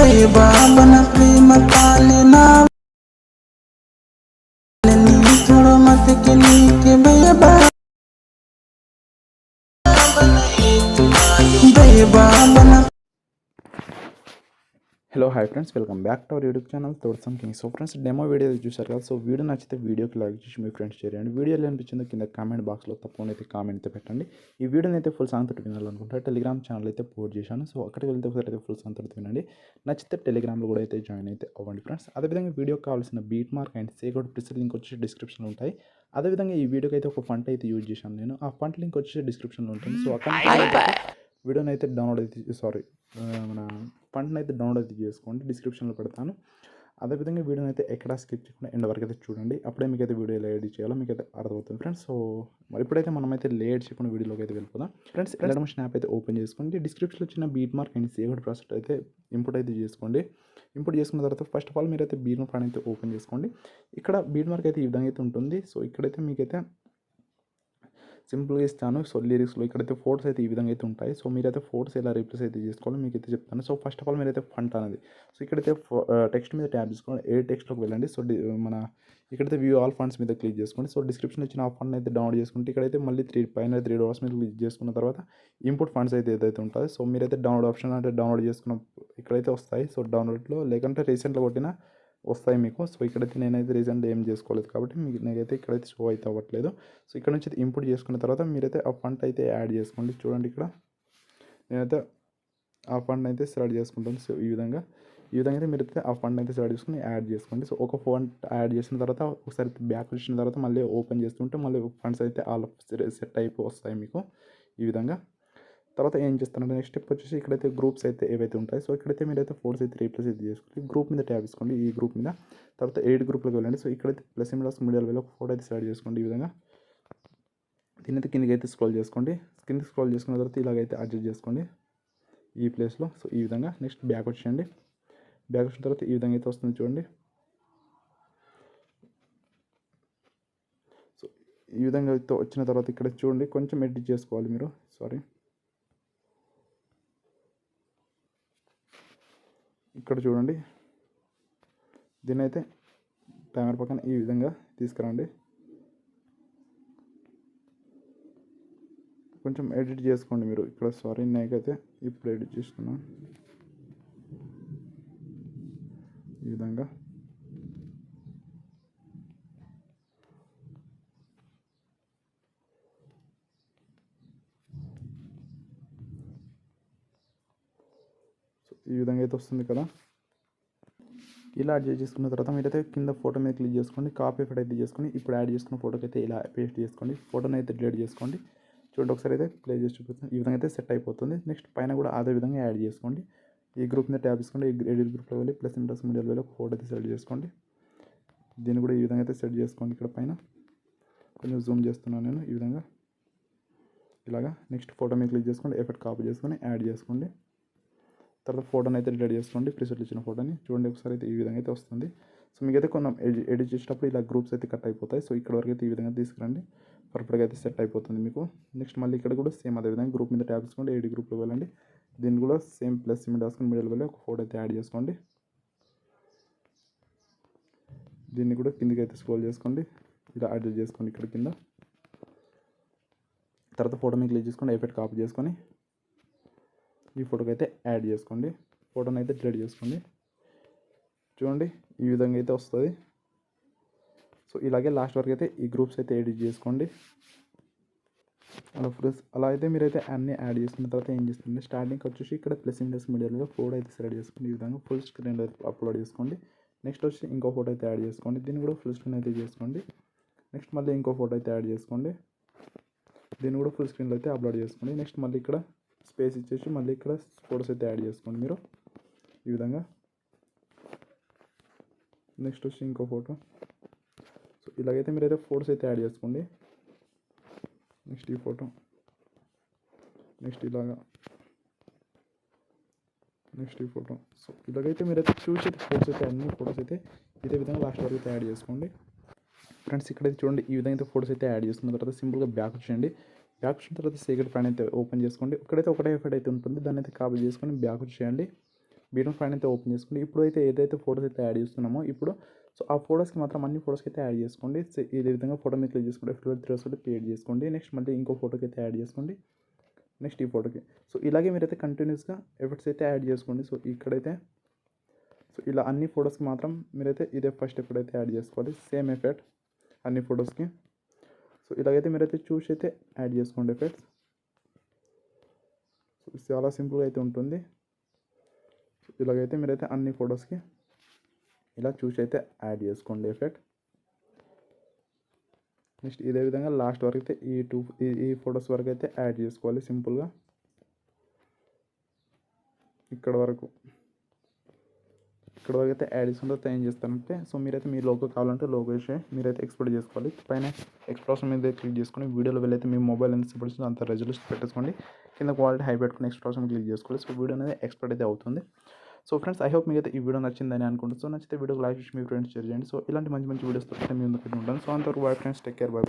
బాబన ప్రేమ కాలినా छोड़ो मत के नीचे बेबाबना। Hello hi friends, welcome back to our YouTube channel తోడ్సమ్ కింగ్. సో ఫ్రెండ్స్, డెమో వీడియో చూసారు కదా. సో వీడియో నచ్చితే వీడియోకి లైక్ చేసి మీ ఫ్రెండ్స్ షేర్ చేయండి. వీడియో ఎలా అనిపించిందో కింద కామెంట్ బాక్స్లో తప్పకుండా అయితే కామెంట్ అయితే పెట్టండి. ఈ వీడియోని అయితే ఫుల్ సాంగ్ తోటి వినాలనుకుంటే టెలిగ్రామ్ ఛానల్ అయితే పోస్ట్ చేశాను. సో అక్కడికి వెళ్తే ఒకసారి అయితే ఫుల్ సాంగ్ తోటి వినండి. నచ్చితే టెలిగ్రామ్లో కూడా అయితే జాయిన్ అయితే అవ్వండి ఫ్రెండ్స్. అదేవిధంగా వీడియోకి కావాల్సిన బీట్ మార్క్ అండ్ సేగౌడ్ ప్రిసెట్ లింక్ వచ్చి డిస్క్రిప్షన్లో ఉంటాయి. అదేవిధంగా ఈ వీడియోకి అయితే ఒక ఫంట్ అయితే యూజ్ చేశాను నేను. ఆ ఫంట్ లింక్ వచ్చి డిస్క్రిప్షన్లో ఉంటుంది. సో అక్కడ వీడియోని అయితే డౌన్లోడ్ అయితే మన ఫంట్ని అయితే డౌన్లోడ్ అయితే చేసుకోండి, డిస్క్రిప్షన్లో పెడతాను. అదేవిధంగా వీడియోని అయితే ఎక్కడ స్కిప్ చేయకుండా ఎండ్ వరకు అయితే చూడండి. అప్పుడే మీకు అయితే వీడియో ఎలా ఎడిట్ చేయాలో మీకు అయితే అర్థమవుతుంది ఫ్రెండ్స్. సో మరి ఇప్పుడైతే మనమైతే లేట్ చేయకుండా వీడియోలోకి అయితే వెళ్ళిపోదాం ఫ్రెండ్స్. ఎలక్ట్రానిక్ యాప్ అయితే ఓపెన్ చేసుకోండి. డిస్క్రిప్షన్లో వచ్చిన beat mark and saved process అయితే ఇంపోర్ట్ అయితే చేసుకోండి. ఇంపోర్ట్ చేసుకున్న తర్వాత ఫస్ట్ ఆఫ్ ఆల్ మీరైతే బీట్ మార్క్ అయితే ఓపెన్ చేసుకోండి. ఇక్కడ బీట్ మార్క్ అయితే ఈ విధంగా అయితే ఉంటుంది. సో ఇక్కడైతే మీకైతే సింపుల్గా ఇస్తాను. సో లిరిక్స్లో ఇక్కడైతే ఫోటోస్ అయితే ఈ విధంగా అయితే ఉంటాయి. సో మీరైతే ఫోటోస్ ఎలా రీప్లేస్ అయితే చేసుకోవాలో మీకు అయితే చెప్తాను. సో ఫస్ట్ ఆఫ్ ఆల్ మీరైతే ఫంట్ అనేది, సో ఇక్కడైతే టెక్స్ట్ మీద ట్యాప్ చేసుకోండి. ఏ టెక్స్ట్లోకి వెళ్ళండి. సో మన ఇక్కడైతే వ్యూ ఆల్ ఫండ్స్ మీద క్లిక్ చేసుకోండి. సో డిస్క్రిప్షన్ ఇచ్చిన ఆ ఫండ్ అయితే డౌన్లోడ్ చేసుకుంటే ఇక్కడైతే మళ్ళీ త్రీ డాట్స్ మీద క్లిక్ చేసుకున్న తర్వాత ఇంపోర్ట్ ఫండ్స్ అయితే ఏదైతే ఉంటుంది. సో మీరైతే డౌన్లోడ్ ఆప్షన్ అంటే డౌన్లోడ్ చేసుకున్న ఇక్కడైతే వస్తాయి. సో డౌన్లోడ్లో లేకుంటే రీసెంట్లో కొట్టిన వస్తాయి మీకు. సో ఇక్కడైతే నేనైతే రీజెంట్ ఏం చేసుకోలేదు కాబట్టి మీకు నాకైతే ఇక్కడైతే షో అయితే అవ్వట్లేదు. సో ఇక్కడ నుంచి ఇంపోర్ట్ చేసుకున్న తర్వాత మీరైతే ఆ ఫండ్ అయితే యాడ్ చేసుకోండి. చూడండి ఇక్కడ నేనైతే ఆ ఫండ్ అయితే సెలెక్ట్ చేసుకుంటాను. సో ఈ విధంగా అయితే మీరైతే ఆ ఫండ్ అయితే సెలెక్ట్ చేసుకుని యాడ్ చేసుకోండి. సో ఒక ఫండ్ యాడ్ చేసిన తర్వాత ఒకసారి బ్యాక్ వచ్చిన తర్వాత మళ్ళీ ఓపెన్ చేస్తుంటే మళ్ళీ ఫండ్స్ అయితే ఆల్ సెట్ అయిపో వస్తాయి మీకు ఈ విధంగా. తర్వాత ఏం చేస్తానంటే నెక్స్ట్ స్టెప్ వచ్చేసి ఇక్కడైతే గ్రూప్స్ అయితే ఏవైతే ఉంటాయి. సో ఇక్కడైతే మీరైతే ఫోటోస్ అయితే రీప్లేస్ అయితే చేసుకోండి. గ్రూప్ మీద ట్యాప్ చేసుకోండి. ఈ గ్రూప్ మీద తర్వాత ఎయిట్ గ్రూప్లోకి వెళ్ళండి. సో ఇక్కడైతే ప్లస్ మీడియల్ వేలో ఒక ఫోటో అయితే సెలెక్ట్ చేసుకోండి. ఈ విధంగా దీని అయితే కిందకి అయితే స్క్రోల్ చేసుకోండి. కిందకి స్క్రోల్ చేసుకున్న తర్వాత ఇలాగైతే అడ్జస్ట్ చేసుకోండి ఈ ప్లేస్లో. సో ఈ విధంగా నెక్స్ట్ బ్యాక్ వచ్చేయండి. బ్యాక్ వచ్చిన తర్వాత ఈ విధంగా అయితే వస్తుంది చూడండి. సో ఈ విధంగా అయితే వచ్చిన తర్వాత ఇక్కడ చూడండి కొంచెం ఎడిట్ చేసుకోవాలి మీరు. ఇక్కడ చూడండి దీన్ని అయితే కెమెరా పక్కన ఈ విధంగా తీసుకురండి. కొంచెం ఎడిట్ చేసుకోండి మీరు ఇక్కడ. నాకైతే ఇప్పుడు ఎడిట్ చేస్తున్నాను ఈ విధంగా. ఈ విధంగా అయితే వస్తుంది కదా. ఇలా అడ్జస్ట్ చేసుకున్న తర్వాత మీరైతే కింద ఫోటో మీద క్లిక్ చేసుకోండి. కాపీ ఎఫెక్ట్ అయితే చేసుకొని ఇప్పుడు యాడ్ చేసుకున్న ఫోటోకి అయితే ఇలా పేస్ట్ చేసుకోండి. ఫోటోని అయితే డిలీట్ చేసుకోండి. చూడండి ఒకసారి అయితే ప్లే చేసి చూపిస్తుంది. ఈ విధంగా అయితే సెట్ అయిపోతుంది. నెక్స్ట్ పైన కూడా అదే విధంగా యాడ్ చేసుకోండి. ఈ గ్రూప్ మీద ట్యాప్ చేసుకోండి. ఎడిట్ గ్రూప్లో వెళ్ళి ప్లస్ మీడియల్ వేలో ఒక ఫోటో అయితే సెలెక్ట్ చేసుకోండి. దీన్ని కూడా ఈ విధంగా అయితే సెట్ చేసుకోండి. ఇక్కడ పైన కొంచెం జూమ్ చేస్తున్నాను నేను ఈ విధంగా ఇలాగా. నెక్స్ట్ ఫోటో మీద క్లిక్ చేసుకోండి. ఎఫెక్ట్ కాపీ చేసుకొని యాడ్ చేసుకోండి. తర్వాత ఫోటోని అయితే డిలీట్ చేసుకోండి. ప్రిసెట్ ఇచ్చిన ఫోటోని చూడండి ఒకసారి అయితే ఈ విధంగా అయితే వస్తుంది. సో మీకైతే కొన్ని ఎడిట్ చేసేటప్పుడు ఇలా గ్రూప్స్ అయితే కట్ అయిపోతాయి. సో ఇక్కడ వరకు అయితే ఈ విధంగా తీసుకురండి. పర్ఫెక్ట్గా అయితే సెట్ అయిపోతుంది మీకు. నెక్స్ట్ మళ్ళీ ఇక్కడ కూడా సేమ్ అదే విధంగా గ్రూప్ మీద ట్యాప్ చేసుకోండి. ఎడిట్ గ్రూప్లో వెళ్ళండి. దీన్ని కూడా సేమ్ ప్లస్ మీడియల్ వెళ్ళి ఒక ఫోటో అయితే యాడ్ చేసుకోండి. దీన్ని కూడా కిందకి అయితే స్క్రోల్ చేసుకోండి. ఇలా అడ్జస్ట్ చేసుకోండి ఇక్కడ కింద. తర్వాత ఫోటో మీద క్లిక్ చేసుకోండి. ఎఫెక్ట్ కాపీ చేసుకొని ఈ ఫోటోకి అయితే యాడ్ చేసుకోండి. ఫోటోని అయితే డిలీట్ చేసుకోండి. చూడండి ఈ విధంగా అయితే వస్తుంది. సో ఇలాగే లాస్ట్ వరకు అయితే ఈ గ్రూప్స్ అయితే ఎడిట్ చేసుకోండి. అలా అయితే మీరైతే అన్నీ యాడ్ చేసుకున్న తర్వాత ఏం చేస్తుంది స్టార్టింగ్ వచ్చేసి ఇక్కడ ప్లస్ మీడియాలో ఫోటో అయితే సెలెక్ట్ చేసుకోండి. ఈ విధంగా ఫుల్ స్క్రీన్లో అయితే అప్లోడ్ చేసుకోండి. నెక్స్ట్ వచ్చి ఇంకో ఫోటో అయితే యాడ్ చేసుకోండి. దీన్ని కూడా ఫుల్ స్క్రీన్ అయితే చేసుకోండి. నెక్స్ట్ మళ్ళీ ఇంకో ఫోటో అయితే యాడ్ చేసుకోండి. దీన్ని కూడా ఫుల్ స్క్రీన్లో అయితే అప్లోడ్ చేసుకోండి. నెక్స్ట్ మళ్ళీ ఇక్కడ స్పేస్ ఇచ్చేసి మళ్ళీ ఇక్కడ ఫోటోస్ అయితే యాడ్ చేసుకోండి మీరు ఈ విధంగా. నెక్స్ట్ వచ్చి ఇంకో ఫోటో. సో ఇలాగైతే మీరైతే ఫోటోస్ అయితే యాడ్ చేసుకోండి. నెక్స్ట్ ఈ ఫోటో, నెక్స్ట్ ఇలాగా, నెక్స్ట్ ఈ ఫోటో. సో ఇలాగైతే మీరైతే చూసి ఫోటోస్ అయితే అన్ని ఫోటోస్ అయితే ఇదే విధంగా లాస్ట్ వరకు అయితే యాడ్ చేసుకోండి ఫ్రెండ్స్. ఇక్కడైతే చూడండి ఈ విధంగా అయితే ఫోటోస్ అయితే యాడ్ చేసుకున్న తర్వాత సింపుల్గా బ్యాక్ వచ్చేయండి. బ్యాక్ వచ్చిన తర్వాత సీక్రెట్ ప్యాన్ అయితే ఓపెన్ చేసుకోండి. ఇక్కడైతే ఒకటే ఎఫెక్ట్ అయితే ఉంటుంది. దాన్ని అయితే కాపీ చేసుకొని బ్యాక్ వచ్చేయండి. బీట్రూట్ ఫైల్ అయితే ఓపెన్ చేసుకోండి. ఇప్పుడు అయితే ఏదైతే ఫోటోస్ అయితే యాడ్ చేస్తున్నామో ఇప్పుడు సో ఆ ఫోటోస్కి మాత్రం అన్ని ఫోటోస్కి అయితే యాడ్ చేసుకోండి. ఇదే విధంగా ఫోటో మీద క్లిక్ చేసుకోండి, F12 త్రీ వస్తుంది క్రియేట్ చేసుకోండి. నెక్స్ట్ మళ్ళీ ఇంకో ఫోటోకి అయితే యాడ్ చేసుకోండి. నెక్స్ట్ ఈ ఫోటోకి సో ఇలాగే మీరైతే కంటిన్యూస్గా ఎఫర్ట్స్ అయితే యాడ్ చేసుకోండి. సో ఇక్కడైతే సో ఇలా అన్ని ఫొటోస్కి మాత్రం మీరైతే ఇదే ఫస్ట్ ఎఫర్ట్ అయితే యాడ్ చేసుకోవాలి, సేమ్ ఎఫెక్ట్ అన్ని ఫొటోస్కి. సో ఇలాగైతే మీరైతే చూసి అయితే యాడ్ చేసుకోండి ఎఫెక్ట్స్. సో చాలా సింపుల్గా అయితే ఉంటుంది. సో ఇలాగైతే మీరైతే అన్ని ఫొటోస్కి ఇలా చూసి అయితే యాడ్ చేసుకోండి ఎఫెక్ట్. నెక్స్ట్ ఇదే విధంగా లాస్ట్ వరకు అయితే ఈ ఫొటోస్ వరకు అయితే యాడ్ చేసుకోవాలి సింపుల్గా ఇక్కడ వరకు అయితే యాడ్ చేసుకున్న తర్వాత ఏం చేస్తారంటే సో మీరైతే మీ లోగో కావాలంటే లోగో వేసి మీరైతే ఎక్స్పోర్ట్ చేసుకోవాలి. పైన ఎక్స్పోర్ట్ మీద క్లిక్ చేసుకొని వీడియోలో వెళ్ళైతే మీ మొబైల్ ఎంత సపోర్ట్ అంత రెజల్యూషన్ పెట్టేసుకోండి. కింద క్వాలిటీ హై పెట్టుకుని ఎక్స్పోర్ట్ క్లిక్ చేసుకోవాలి. సో వీడియో అనేది ఎక్స్పోర్ట్ అయితే అవుతుంది. సో ఫ్రెండ్స్ ఐ హోప్ మీకు అయితే ఈ వీడియో నచ్చిందని అనుకుంటున్నాను. సో నచ్చితే వీడియోకి లైక్ చేసి మీ ఫ్రెండ్స్ షేర్ చేయండి. సో ఇలాంటి మంచి వీడియోస్ తోటి మీ ముందుకు ఉంటాను. సో అంతవరకు bye friends, take care, by.